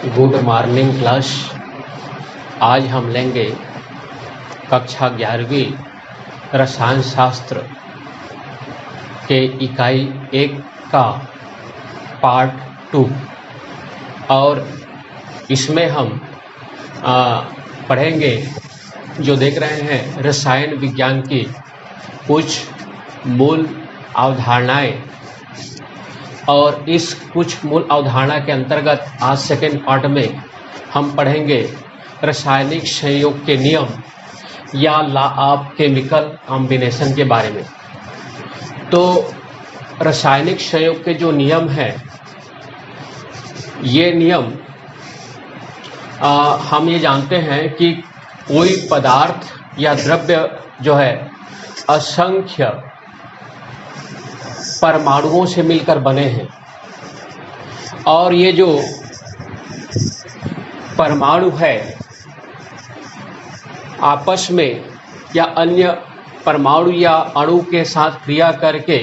Good morning class. आज हम लेंगे कक्षा 11वीं रसायन शास्त्र के इकाई 1 का पार्ट 2 और इसमें हम पढ़ेंगे जो देख रहे हैं रसायन विज्ञान की कुछ मूल अवधारणाएं। और इस कुछ मूल अवधारणा के अंतर्गत आज सेकेंड पार्ट में हम पढ़ेंगे रासायनिक संयोग के नियम या लॉ ऑफ केमिकल कॉम्बिनेशन के बारे में। तो रासायनिक संयोग के जो नियम हैं, ये नियम हम ये जानते हैं कि कोई पदार्थ या द्रव्य जो है असंख्य परमाणुओं से मिलकर बने हैं, और ये जो परमाणु है आपस में या अन्य परमाणु या अणु के साथ क्रिया करके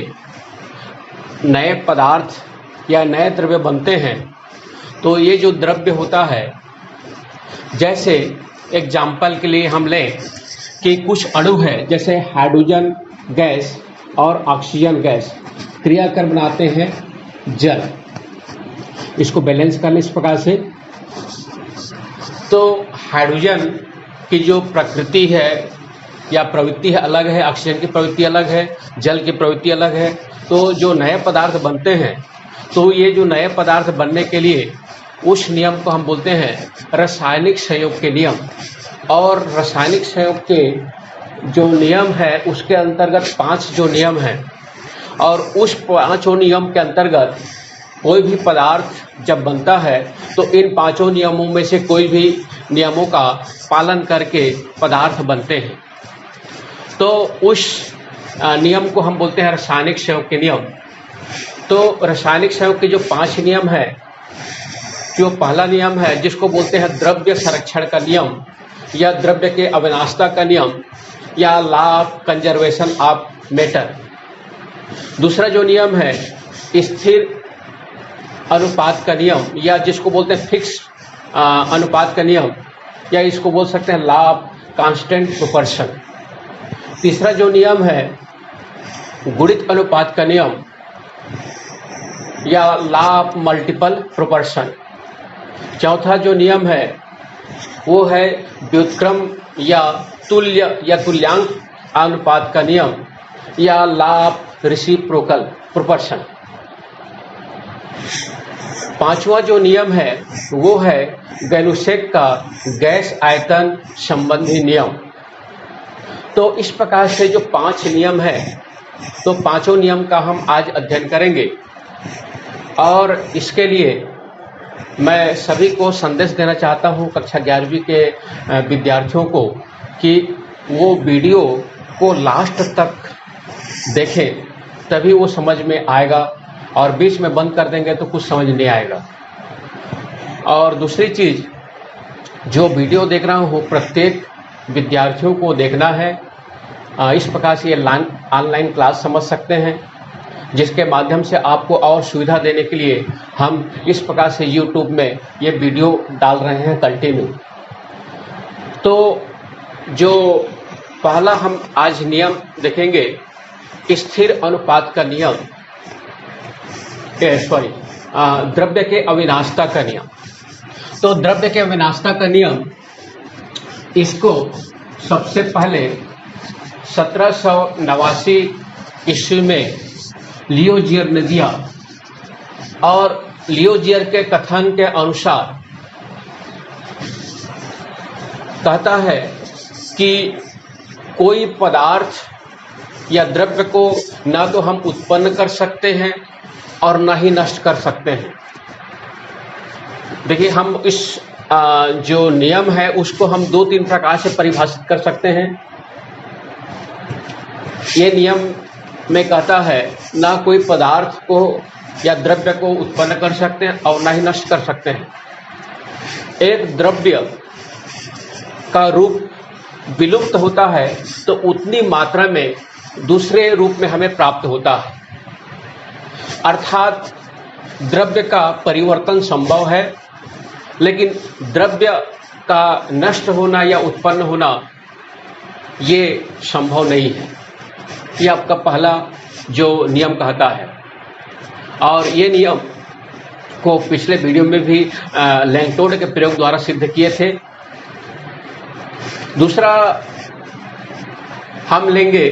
नए पदार्थ या नए द्रव्य बनते हैं। तो ये जो द्रव्य होता है, जैसे एग्जाम्पल के लिए हम लें कि कुछ अणु है जैसे हाइड्रोजन गैस और ऑक्सीजन गैस क्रिया कर बनाते हैं जल। इसको बैलेंस करने इस प्रकार से, तो हाइड्रोजन की जो प्रकृति है या प्रवृत्ति है अलग है, ऑक्सीजन की प्रवृत्ति अलग है, जल की प्रवृत्ति अलग है। तो जो नए पदार्थ बनते हैं, तो ये जो नए पदार्थ बनने के लिए उस नियम को हम बोलते हैं रासायनिक संयोग के नियम। और रासायनिक संयोग के जो नियम है उसके अंतर्गत 5 जो नियम हैं, और उस 5 नियम के अंतर्गत कोई भी पदार्थ जब बनता है तो इन 5 नियमों में से कोई भी नियमों का पालन करके पदार्थ बनते हैं। तो उस नियम को हम बोलते हैं रासायनिक संयोग के नियम। तो रासायनिक संयोग के जो 5 नियम है, जो पहला नियम है जिसको बोलते हैं द्रव्य संरक्षण का नियम या द्रव्य के अविनाशता का नियम या law of conservation of matter. दूसरा जो नियम है स्थिर अनुपात का नियम या जिसको बोलते हैं फिक्स अनुपात का नियम, या इसको बोल सकते हैं लॉ ऑफ कांस्टेंट प्रोपोर्शन। तीसरा जो नियम है गुणित अनुपात का नियम या लॉ ऑफ मल्टीपल प्रोपोर्शन। चौथा जो नियम है वो है व्युत्क्रम या तुल्य या तुल्यांक अनुपात का नियम या लॉ ऑफ रेसिप्रोकल प्रोपोर्शन। पांचवा जो नियम है वो है गैलुसेक का गैस आयतन संबंधी नियम। तो इस प्रकार से जो 5 नियम है, तो 5 नियम का हम आज अध्ययन करेंगे। और इसके लिए मैं सभी को संदेश देना चाहता हूं, कक्षा 11वीं के विद्यार्थियों को, कि वो वीडियो को लास्ट तक देखें, तभी वो समझ में आएगा, और बीच में बंद कर देंगे तो कुछ समझ नहीं आएगा। और दूसरी चीज़, जो वीडियो देख रहा हूँ प्रत्येक विद्यार्थियों को देखना है। इस प्रकार से ये ऑनलाइन क्लास समझ सकते हैं, जिसके माध्यम से आपको और सुविधा देने के लिए हम इस प्रकार से YouTube में ये वीडियो डाल रहे हैं कंटिन्यू। तो जो पहला हम आज नियम देखेंगे स्थिर अनुपात का नियम, द्रव्य के अविनाशता का नियम। तो द्रव्य के अविनाशता का नियम, इसको सबसे पहले 1789 ईस्वी में लियोजियर ने दिया। और लियोजियर के कथन के अनुसार कहता है कि कोई पदार्थ या द्रव्य को ना तो हम उत्पन्न कर सकते हैं और ना ही नष्ट कर सकते हैं। देखिए, हम इस जो नियम है उसको हम 2-3 प्रकार से परिभाषित कर सकते हैं। ये नियम में कहता है ना कोई पदार्थ को या द्रव्य को उत्पन्न कर सकते हैं और ना ही नष्ट कर सकते हैं। एक द्रव्य का रूप विलुप्त होता है तो उतनी मात्रा में दूसरे रूप में हमें प्राप्त होता है, अर्थात द्रव्य का परिवर्तन संभव है, लेकिन द्रव्य का नष्ट होना या उत्पन्न होना ये संभव नहीं है। ये आपका पहला जो नियम कहता है, और ये नियम को पिछले वीडियो में भी लैंगटोड के प्रयोग द्वारा सिद्ध किए थे। दूसरा हम लेंगे,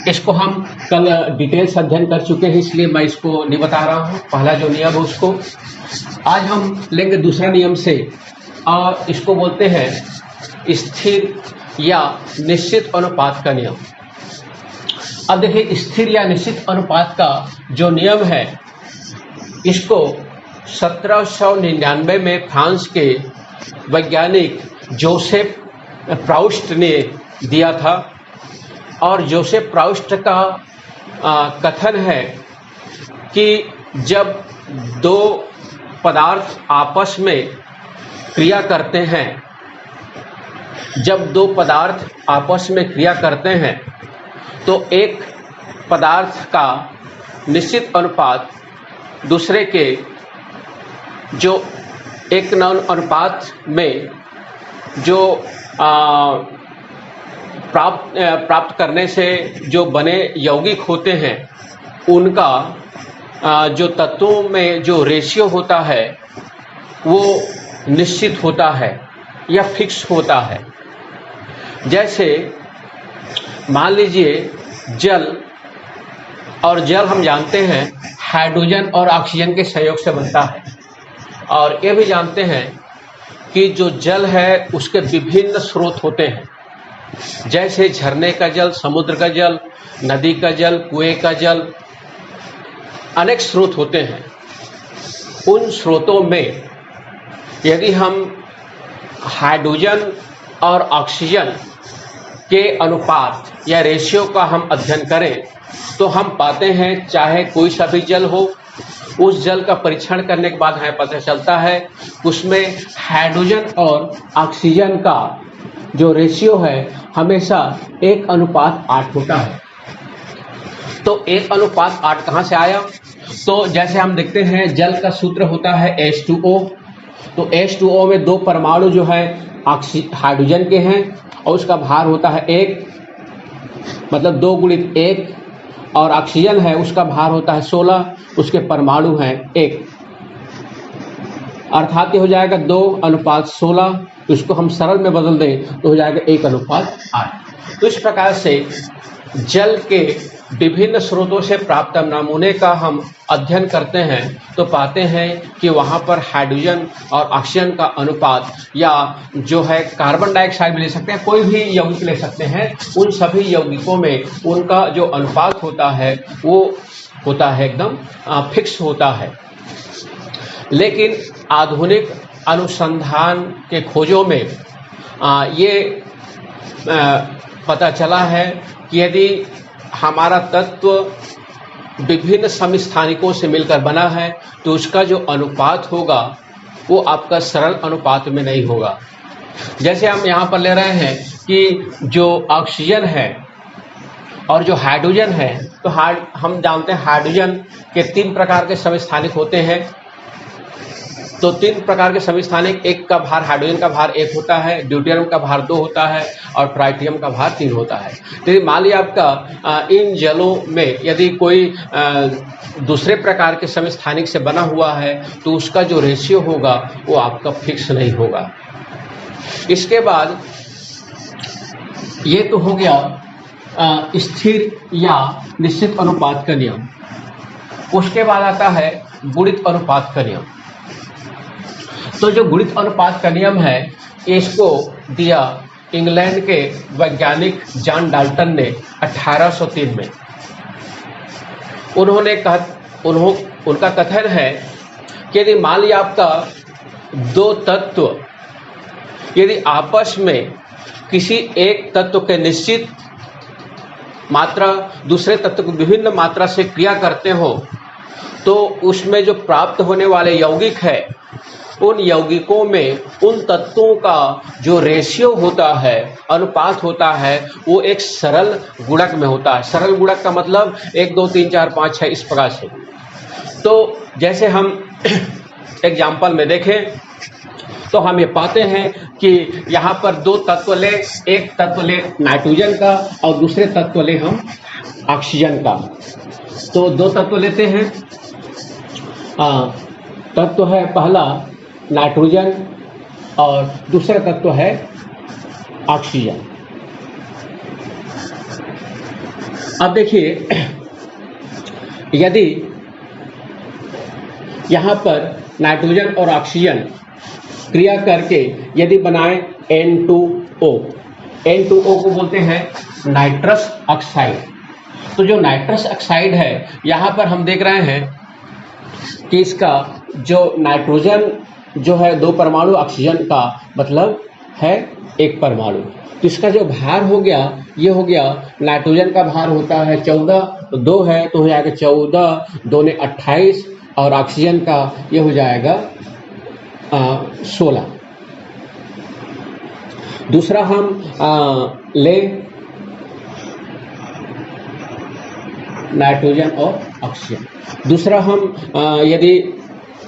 इसको हम कल डिटेल्स अध्ययन कर चुके हैं, इसलिए मैं इसको नहीं बता रहा हूँ। पहला जो नियम है उसको आज हम लेंगे दूसरा नियम से, और इसको बोलते हैं स्थिर या निश्चित अनुपात का नियम। अब देखिए, स्थिर या निश्चित अनुपात का जो नियम है, इसको 1799 में फ्रांस के वैज्ञानिक जोसेफ प्राउस्ट ने दिया था। और जोसेफ प्राउस्ट का कथन है कि जब दो पदार्थ आपस में क्रिया करते हैं, जब दो पदार्थ आपस में क्रिया करते हैं तो एक पदार्थ का निश्चित अनुपात दूसरे के जो एक अनुपात में जो प्राप्त करने से जो बने यौगिक होते हैं, उनका जो तत्वों में जो रेशियो होता है वो निश्चित होता है या फिक्स होता है। जैसे मान लीजिए जल, और जल हम जानते हैं हाइड्रोजन और ऑक्सीजन के संयोग से बनता है, और ये भी जानते हैं कि जो जल है उसके विभिन्न स्रोत होते हैं, जैसे झरने का जल, समुद्र का जल, नदी का जल, कुएं का जल, अनेक स्रोत होते हैं। उन स्रोतों में यदि हम हाइड्रोजन और ऑक्सीजन के अनुपात या रेशियो का हम अध्ययन करें तो हम पाते हैं चाहे कोई सा भी जल हो, उस जल का परीक्षण करने के बाद हमें पता चलता है उसमें हाइड्रोजन और ऑक्सीजन का जो रेशियो है हमेशा 1:8 होता है। तो 1:8 कहाँ से आया? तो जैसे हम देखते हैं जल का सूत्र होता है H2O। तो H2O में दो परमाणु जो है हाइड्रोजन के हैं और उसका भार होता है 1, मतलब 2 × 1, और ऑक्सीजन है उसका भार होता है 16, उसके परमाणु हैं 1, अर्थात ये हो जाएगा 2:16। तो इसको हम सरल में बदल दें तो हो जाएगा 1:8। तो इस प्रकार से जल के विभिन्न स्रोतों से प्राप्त नमूने का हम अध्ययन करते हैं तो पाते हैं कि वहाँ पर हाइड्रोजन और ऑक्सीजन का अनुपात, या जो है कार्बन डाइऑक्साइड भी ले सकते हैं, कोई भी यौगिक ले सकते हैं, उन सभी यौगिकों में उनका जो अनुपात होता है वो होता है एकदम फिक्स होता है। लेकिन आधुनिक अनुसंधान के खोजों में ये पता चला है कि यदि हमारा तत्व विभिन्न समस्थानिकों से मिलकर बना है तो उसका जो अनुपात होगा वो आपका सरल अनुपात में नहीं होगा। जैसे हम यहाँ पर ले रहे हैं कि जो ऑक्सीजन है और जो हाइड्रोजन है, तो हम जानते हैं हाइड्रोजन के 3 प्रकार के समस्थानिक होते हैं। तो 3 प्रकार के समस्थानिक, एक का भार, हाइड्रोजन का भार 1 होता है, ड्यूटेरियम का भार 2 होता है और ट्राइटियम का भार 3 होता है। तो मान लिया आपका इन जलों में यदि कोई दूसरे प्रकार के समस्थानिक से बना हुआ है तो उसका जो रेशियो होगा वो आपका फिक्स नहीं होगा। इसके बाद ये तो हो गया स्थिर या निश्चित अनुपात का नियम। उसके बाद आता है गुणित अनुपात का नियम। तो जो गुणित अनुपात का नियम है इसको दिया इंग्लैंड के वैज्ञानिक जॉन डाल्टन ने 1803 में। उनका कथन है कि यदि मान लिया आपका 2 तत्व यदि आपस में किसी एक तत्व के निश्चित मात्रा दूसरे तत्व को विभिन्न मात्रा से क्रिया करते हो तो उसमें जो प्राप्त होने वाले यौगिक है उन यौगिकों में उन तत्वों का जो रेशियो होता है, अनुपात होता है, वो एक सरल गुणक में होता है। सरल गुणक का मतलब 1 2 3 4 5 6 इस प्रकार से। तो जैसे हम एग्जाम्पल में देखें तो हम ये पाते हैं कि यहाँ पर दो तत्व ले, एक तत्व ले नाइट्रोजन का और दूसरे तत्व ले हम ऑक्सीजन का। तो दो तत्व लेते हैं, तत्व है पहला नाइट्रोजन और दूसरा तत्व है ऑक्सीजन। अब देखिए, यदि यहाँ पर नाइट्रोजन और ऑक्सीजन क्रिया करके यदि बनाए N2O, N2O को बोलते हैं नाइट्रस ऑक्साइड। तो जो नाइट्रस ऑक्साइड है, यहाँ पर हम देख रहे हैं कि इसका जो नाइट्रोजन जो है 2 परमाणु, ऑक्सीजन का मतलब है 1 परमाणु। तो इसका जो भार हो गया, ये हो गया, नाइट्रोजन का भार होता है 14, तो 2 है तो हो जाएगा 14, 2 ने 28, और ऑक्सीजन का ये हो जाएगा 16। दूसरा हम ले नाइट्रोजन और ऑक्सीजन। दूसरा हम यदि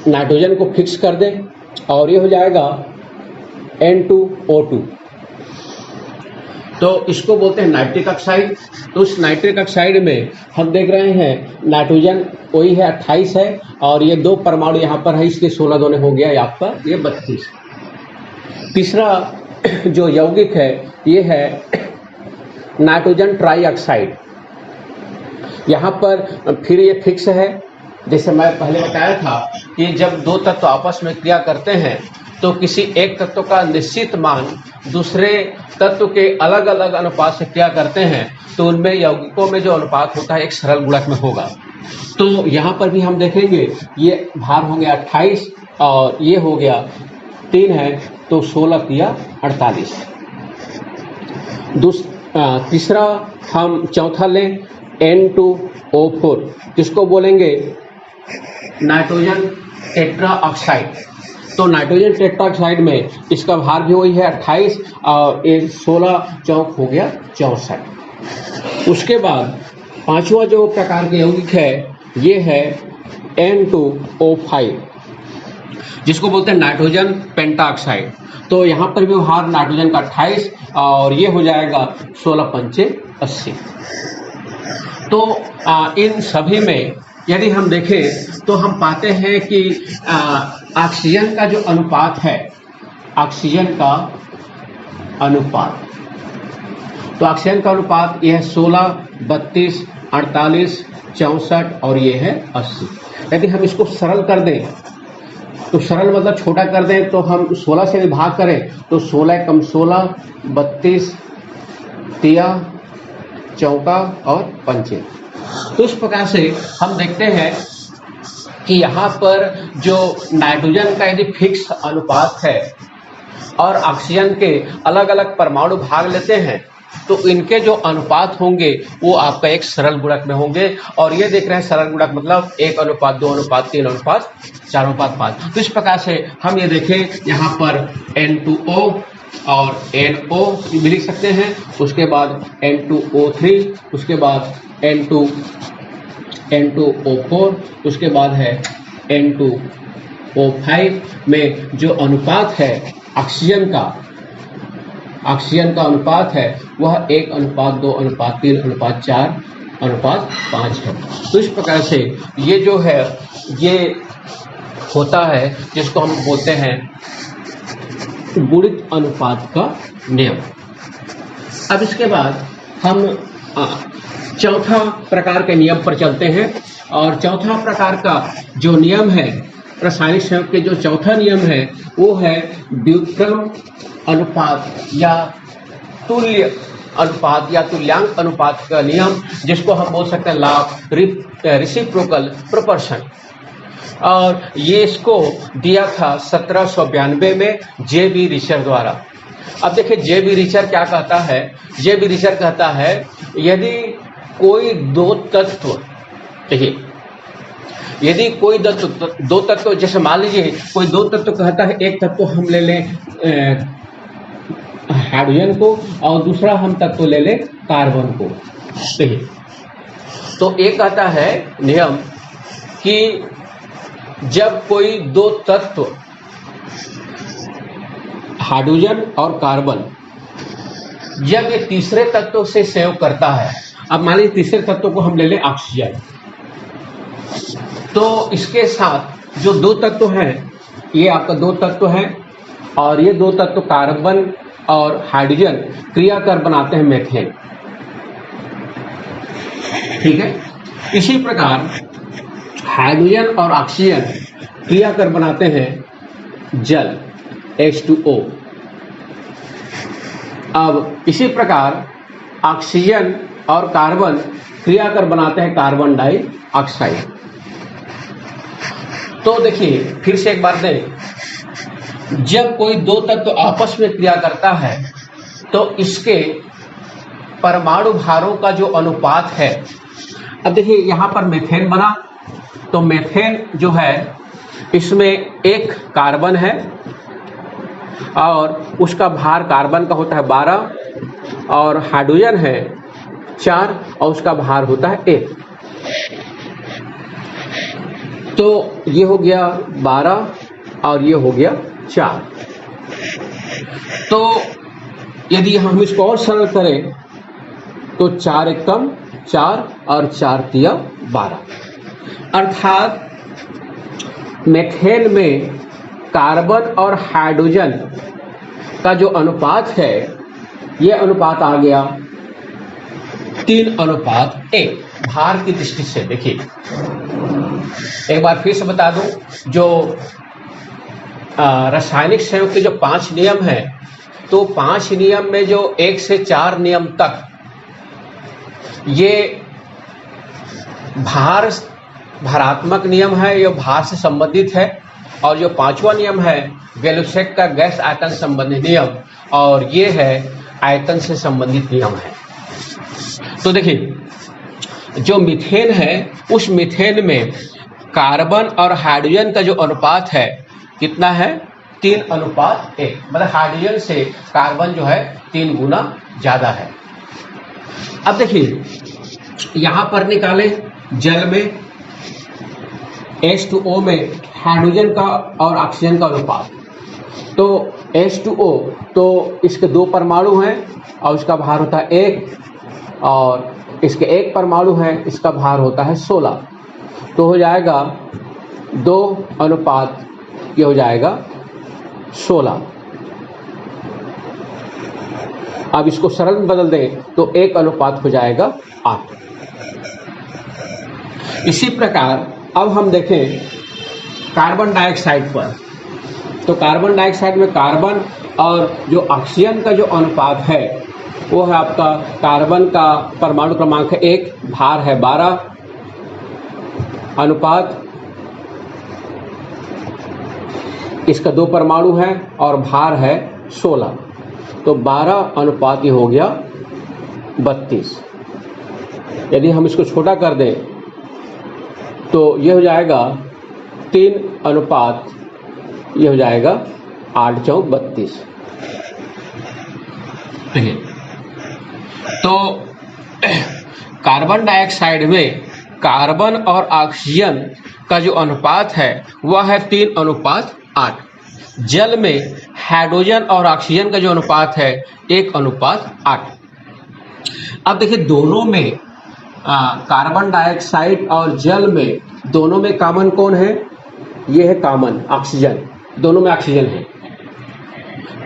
नाइट्रोजन को फिक्स कर दें और ये हो जाएगा N2O2, तो इसको बोलते हैं नाइट्रिक ऑक्साइड। तो उस नाइट्रिक ऑक्साइड में हम देख रहे हैं नाइट्रोजन वही है 28 है, और ये 2 परमाणु यहाँ पर है, इसलिए 16 दोने हो गया आपका ये 32। तीसरा जो यौगिक है ये है नाइट्रोजन ट्राईऑक्साइड। यहाँ पर फिर ये फिक्स है, जैसे मैं पहले बताया था कि जब 2 तत्व आपस में क्रिया करते हैं तो किसी एक तत्व का निश्चित मान दूसरे तत्व के अलग अलग अनुपात से क्रिया करते हैं, तो उनमें यौगिकों में जो अनुपात होता है एक सरल गुणक में होगा। तो यहाँ पर भी हम देखेंगे ये भार हो गया 28 और ये हो गया 3 है, तो 16 या 48। तीसरा हम चौथा लें N2O4, जिसको बोलेंगे नाइट्रोजन टेट्रा ऑक्साइड। तो नाइट्रोजन टेट्रा ऑक्साइड में इसका भार भी वही है 28 और ये 16 चौक हो गया 64। उसके बाद पांचवा जो प्रकार के यौगिक है ये है N2O5, जिसको बोलते हैं नाइट्रोजन पेंटाऑक्साइड। तो यहाँ पर भी भार नाइट्रोजन का 28 और ये हो जाएगा 16 पंचे 80। तो इन सभी में यदि हम देखें तो हम पाते हैं कि ऑक्सीजन का जो अनुपात है, ऑक्सीजन का अनुपात, तो ऑक्सीजन का अनुपात यह है 16, 32, 48, 64 और ये है 80। यदि हम इसको सरल कर दें, तो सरल मतलब छोटा कर दें, तो हम 16 से भाग करें तो 16 कम 16, 32, 3 चौका और पंचे। तो इस प्रकार से हम देखते हैं कि यहाँ पर जो नाइट्रोजन का यदि फिक्स अनुपात है और ऑक्सीजन के अलग अलग परमाणु भाग लेते हैं, तो इनके जो अनुपात होंगे वो आपका एक सरल गुणक में होंगे। और ये देख रहे हैं सरल गुणक मतलब 1 अनुपात 2 अनुपात 3 अनुपात 4 अनुपात 5। तो इस प्रकार से हम ये देखें यहाँ पर N2O और NO भी लिख सकते हैं, उसके बाद N2O3, उसके बाद N2O4, उसके बाद है N2O5 में जो अनुपात है ऑक्सीजन का अनुपात है वह 1 अनुपात 2 अनुपात 3 अनुपात 4 अनुपात 5 है। तो इस प्रकार से ये जो है ये होता है जिसको हम बोलते हैं गुणित अनुपात का नियम। अब इसके बाद हम चौथा प्रकार के नियम पर चलते हैं, और चौथा प्रकार का जो नियम है रासायनिक संयोग के जो चौथा नियम है वो है व्युत्क्रम अनुपात या तुल्य अनुपात या तुल्यांक अनुपात का नियम, जिसको हम बोल सकते हैं लॉ ऑफ रेसिप्रोकल प्रोपोर्शन। और ये इसको दिया था 1792 में J.B. रिचर द्वारा। अब देखिए J.B. रिचर क्या कहता है। J.B. रिचर कहता है यदि कोई 2 तत्व, देखिए यदि कोई 2 तत्व, जैसे मान लीजिए कोई 2 तत्व कहता है, एक तत्व हम ले लें हाइड्रोजन को और दूसरा हम तत्व ले लें कार्बन को। तो एक कहता है नियम कि जब कोई दो तत्व हाइड्रोजन और कार्बन जब ये तीसरे तत्व से सहयोग करता है, अब मान लीजिए तीसरे तत्व को हम ले लें ऑक्सीजन, तो इसके साथ जो दो तत्व हैं, ये आपका दो तत्व हैं और ये दो तत्व कार्बन और हाइड्रोजन क्रिया कर बनाते हैं मीथेन। ठीक है, इसी प्रकार हाइड्रोजन और ऑक्सीजन क्रिया कर बनाते हैं जल H2O। अब इसी प्रकार ऑक्सीजन और कार्बन क्रिया कर बनाते हैं कार्बन डाइऑक्साइड। तो देखिए फिर से एक बात दें, जब कोई दो तत्व आपस में क्रिया करता है तो इसके परमाणु भारों का जो अनुपात है, अब देखिए यहाँ पर मीथेन बना, तो मीथेन जो है इसमें एक कार्बन है और उसका भार कार्बन का होता है 12 और हाइड्रोजन है 4 और उसका भार होता है 1। तो ये हो गया 12 और ये हो गया 4। तो यदि हम इसको और सरल करें तो 4 एकम 4 और 4 तिया 12, अर्थात मीथेन में कार्बन और हाइड्रोजन का जो अनुपात है, ये अनुपात आ गया 3:1 भार की दृष्टि से। देखिए एक बार फिर से बता दूं, जो रासायनिक संयुक्त के जो 5 नियम हैं, तो 5 नियम में जो 1 से 4 नियम तक ये भारात्मक नियम है, ये भार से संबंधित है, और जो 5वां नियम है वेलुसेक का गैस आयतन संबंधी नियम, और ये है आयतन से संबंधित नियम है। तो देखिए जो मीथेन है, उस मीथेन में कार्बन और हाइड्रोजन का जो अनुपात है कितना है 3:1, मतलब हाइड्रोजन से कार्बन जो है 3 गुना ज्यादा है। अब देखिए यहां पर निकाले जल में H2O में हाइड्रोजन का और ऑक्सीजन का अनुपात, तो H2O तो इसके 2 परमाणु हैं और इसका भार होता है 1 और इसके 1 परमाणु है, इसका भार होता है 16। तो हो जाएगा 2:, ये हो जाएगा 16। अब इसको सरल में बदल दें तो 1:8 हो जाएगा 8। इसी प्रकार अब हम देखें कार्बन डाइऑक्साइड पर, तो कार्बन डाइऑक्साइड में कार्बन और जो ऑक्सीजन का जो अनुपात है वो है आपका कार्बन का परमाणु क्रमांक है 1, भार है 12, अनुपात इसका 2 परमाणु है और भार है 16, तो 12:, ये हो गया 32। यदि हम इसको छोटा कर दें तो ये हो जाएगा 3:, ये हो जाएगा 8×4 = 32। तो कार्बन डाइऑक्साइड में कार्बन और ऑक्सीजन का जो अनुपात है वह है 3:8। जल में हाइड्रोजन और ऑक्सीजन का जो अनुपात है 1:8। अब देखिए दोनों में कार्बन डाइऑक्साइड और जल में दोनों में कॉमन कौन है? ये है कॉमन ऑक्सीजन, दोनों में ऑक्सीजन है।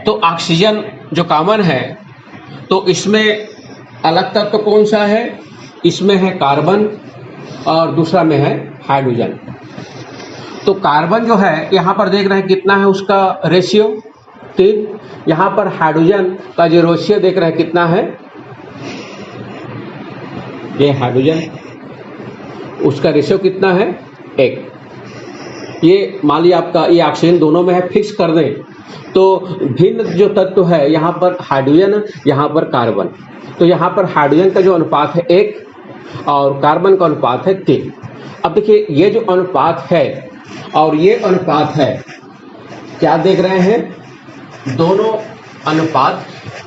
तो ऑक्सीजन जो कॉमन है तो इसमें अलग तत्व कौन सा है? इसमें है कार्बन और दूसरा में है हाइड्रोजन। तो कार्बन जो है यहाँ पर देख रहे हैं कितना है उसका रेशियो 3, यहाँ पर हाइड्रोजन का जो रेशियो देख रहे हैं कितना है, ये हाइड्रोजन उसका रेशियो कितना है 1। ये मान लिया आपका ये ऑक्सीजन दोनों में है, फिक्स कर दें तो भिन्न जो तत्व है यहाँ पर हाइड्रोजन, यहाँ पर कार्बन, तो यहाँ पर हाइड्रोजन का जो अनुपात है 1 और कार्बन का अनुपात है 3। अब देखिए ये जो अनुपात है और ये अनुपात है, क्या देख रहे हैं? दोनों अनुपात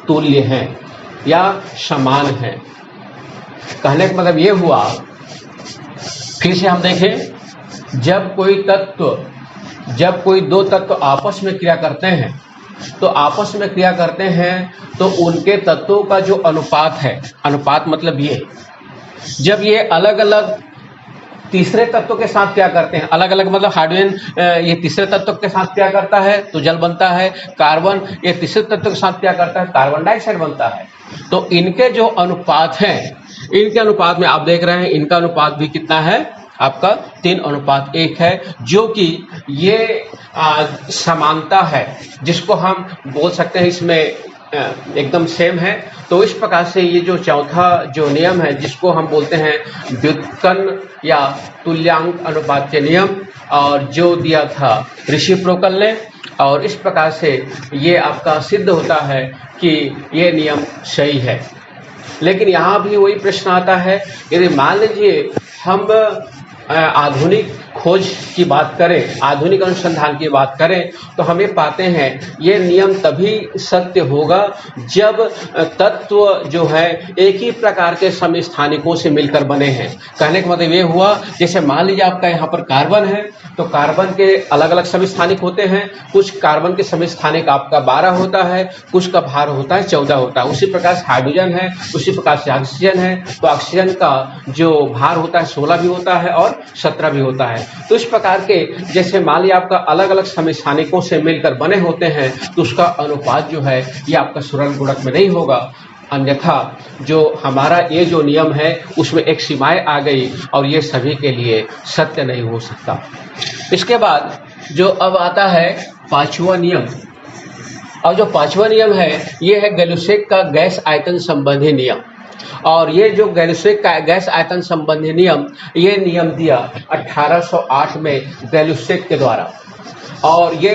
तुल्य हैं या समान हैं। कहने का मतलब ये हुआ, फिर से हम देखें जब कोई दो तत्व आपस में क्रिया करते हैं, तो आपस में क्रिया करते हैं तो उनके तत्वों का जो अनुपात है, अनुपात मतलब ये, जब ये अलग अलग तीसरे तत्व के साथ क्या करते हैं, अलग अलग मतलब हाइड्रोजन ये तीसरे तत्व के साथ क्या करता है तो जल बनता है, कार्बन ये तीसरे तत्व के साथ क्या करता है कार्बन डाइऑक्साइड बनता है। तो इनके जो अनुपात हैं, इनके अनुपात में आप देख रहे हैं इनका अनुपात भी कितना है आपका 3:1 है, जो कि ये समानता है जिसको हम बोल सकते हैं इसमें एकदम सेम है। तो इस प्रकार से ये जो चौथा जो नियम है जिसको हम बोलते हैं व्युत्पन्न या तुल्यांक अनुपात के नियम, और जो दिया था रेसिप्रोकल ने, और इस प्रकार से ये आपका सिद्ध होता है कि ये नियम सही है। लेकिन यहाँ भी वही प्रश्न आता है, यदि मान लीजिए हम आधुनिक खोज की बात करें, आधुनिक अनुसंधान की बात करें, तो हमें पाते हैं ये नियम तभी सत्य होगा जब तत्व जो है एक ही प्रकार के समस्थानिकों से मिलकर बने हैं। कहने का मतलब ये हुआ, जैसे मान लीजिए आपका यहाँ पर कार्बन है, तो कार्बन के अलग अलग समस्थानिक होते हैं, कुछ कार्बन के समस्थानिक आपका 12 होता है, कुछ का भार होता है 14 होता है। उसी प्रकार से हाइड्रोजन है, उसी प्रकार से ऑक्सीजन है, तो ऑक्सीजन का जो भार होता है 16 भी होता है और 17 भी होता है। तो इस प्रकार के जैसे मान लिया आपका अलग अलग समस्थानिकों से मिलकर बने होते हैं, तो उसका अनुपात जो है ये आपका सरल गुणक में नहीं होगा। अन्यथा जो हमारा ये जो नियम है उसमें एक सीमाएं आ गई और ये सभी के लिए सत्य नहीं हो सकता। इसके बाद जो अब आता है पांचवा नियम, और जो पांचवा नियम है ये है गैलुसेक का गैस आयतन संबंधी नियम। और ये जो गैलुसेक का गैस आयतन संबंधी नियम, ये नियम दिया 1808 में गैलुसेक के द्वारा, और ये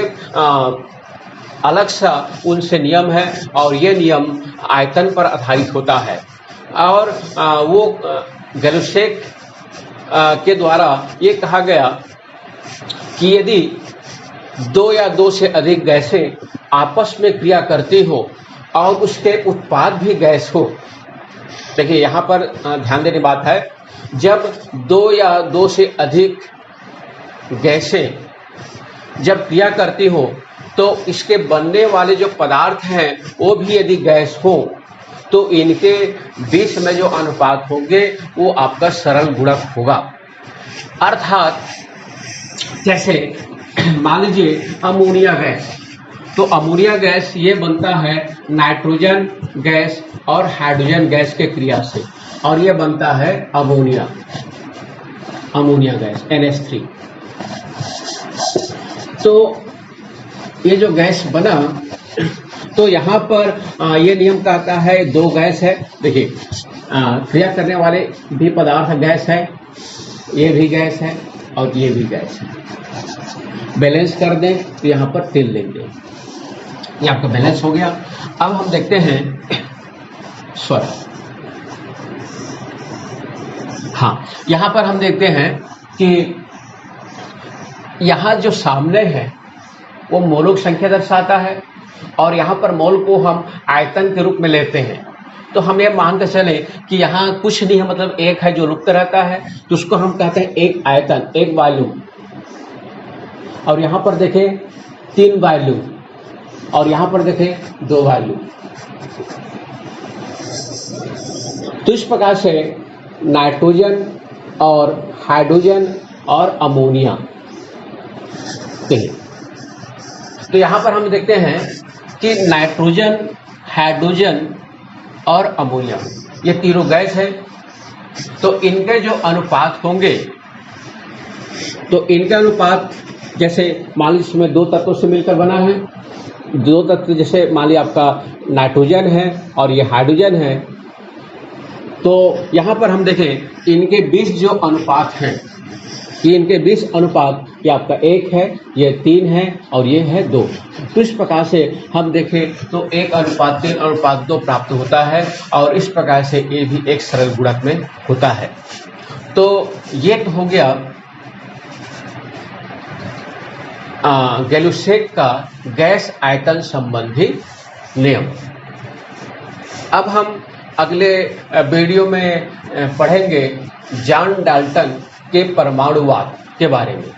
अलग सा उनसे नियम है, और ये नियम आयतन पर आधारित होता है। और वो गैलुसेक के द्वारा ये कहा गया कि यदि 2 या 2 से अधिक गैसें आपस में क्रिया करती हो और उसके उत्पाद भी गैस हो, देखिए यहाँ पर ध्यान देने बात है, जब 2 या 2 से अधिक गैसें जब क्रिया करती हो तो इसके बनने वाले जो पदार्थ हैं वो भी यदि गैस हो, तो इनके बीच में जो अनुपात होंगे वो आपका सरल गुणक होगा। अर्थात जैसे मान लीजिए अमोनिया गैस, तो अमोनिया गैस ये बनता है नाइट्रोजन गैस और हाइड्रोजन गैस के क्रिया से, और ये बनता है अमोनिया गैस NH3। तो ये जो गैस बना, तो यहाँ पर ये नियम कहता है 2 गैस है। देखिए क्रिया करने वाले भी पदार्थ गैस है, ये भी गैस है और ये भी गैस है। बैलेंस कर दें तो यहाँ पर 3 लेंगे, ये आपका बैलेंस हो गया। अब हम देखते हैं स्वर, हाँ यहाँ पर हम देखते हैं कि यहाँ जो सामने है वो मोलों की संख्या दर्शाता है, और यहाँ पर मोल को हम आयतन के रूप में लेते हैं। तो हम ये मानकर चले कि यहाँ कुछ नहीं है, मतलब एक है जो लुप्त रहता है, तो उसको हम कहते हैं एक आयतन, एक वॉल्यूम। और यहाँ पर देखें 3 वॉल्यूम, और यहाँ पर देखें 2 वॉल्यूम। तो इस प्रकार से नाइट्रोजन और हाइड्रोजन और अमोनिया, तो यहाँ पर हम देखते हैं कि नाइट्रोजन, हाइड्रोजन और अमोनिया ये तीनों गैस है। तो इनके जो अनुपात होंगे, तो इनका अनुपात जैसे मान लीजिए इसमें 2 तत्वों से मिलकर बना है, 2 तत्व जैसे मान लीजिए आपका नाइट्रोजन है और ये हाइड्रोजन है, तो यहाँ पर हम देखें इनके बीच जो अनुपात हैं, कि इनके बीच अनुपात ये आपका 1 है, ये 3 है और ये है 2। तो इस प्रकार से हम देखें तो 1:3:2 प्राप्त होता है, और इस प्रकार से ये भी एक सरल गुणक में होता है। तो ये तो हो गया गैलुसेक का गैस आयतन संबंधी नियम। अब हम अगले वीडियो में पढ़ेंगे जॉन डाल्टन के परमाणुवाद के बारे में।